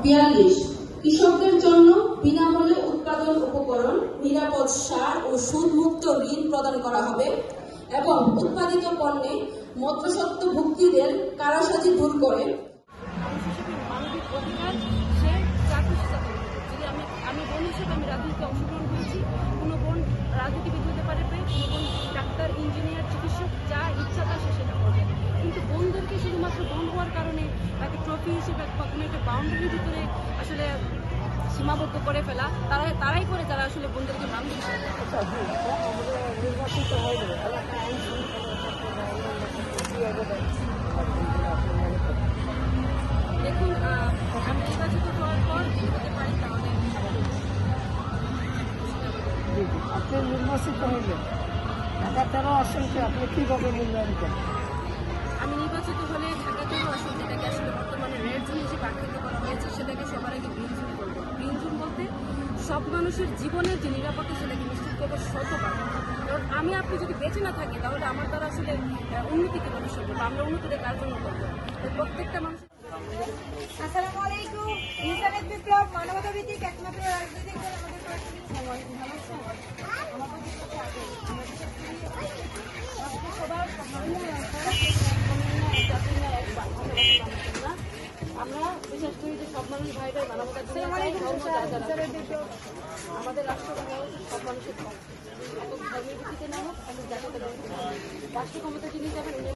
42 কৃষকদের জন্য বিনামূল্যে উৎপাদন উপকরণ, নিরাপদ সার ও সুদমুক্ত ঋণ প্রদান করা হবে এবং উৎপাদিত পণ্যে মধ্যস্বত্বভুক্তিদের কারসাজি দূর করে মানবিক অধিকার সে চাকরি যদি আমি বোন হিসেবে আমি রাজনীতিতে অংশগ্রহণ করেছি। কোনো বোন রাজনীতিবিদ হতে পারে, কোনো বোন ডাক্তার, ইঞ্জিনিয়ার, চিকিৎসক, যা ইচ্ছা তা সে সেটা করবে। কিন্তু বোনদেরকে শুধুমাত্র বোন হওয়ার কারণে তাকে ট্রফি হিসেবে বা কোনো একটা বাউন্ডারির ভিতরে আসলে সীমাবদ্ধ করে ফেলা তারাই করে যারা আসলে বোনদেরকে মানুষ দেখুন, আমি নির্বাচিত হওয়ার পর হতে পারি তাহলে আপনি নির্বাচিত হইলেন, ঢাকা 13 আসনকে আপনি কীভাবে মূল্যায়ন করেন? আমি নির্বাচিত হলে ঢাকা 13 আসন যেটাকে আসলে বর্তমানে রেড জোন হিসেবে আখ্যায়িত করা হয়েছে সেটাকে সবার আগে গ্রিন জোন করবো। গ্রিন জোন বলতে সব মানুষের জীবনের যে নিরাপত্তা সেটাকে নিশ্চিত করবো শতভাগ। কারণ আপনি যদি বেঁচে না থাকি তাহলে আমার দ্বারা আসলে উন্নতি কীভাবে সম্ভব, আমরা উন্নতিটা কার জন্য করবো? প্রত্যেকটা মানুষের। আসসালামু আলাইকুম। ইনসানিয়ত বিপ্লব মানবতা ভিত্তিক একমাত্র রাজনৈতিক দল আমাদের প্রার্থী ভালো আছেন। আমরা বিশেষ করি যে সব মানুষ ভাই ভাই মানবতা আমাদের রাষ্ট্র সব মানুষের ধর্মের ভিত্তিতে না হোক, রাষ্ট্র ক্ষমতা যিনি যাবেন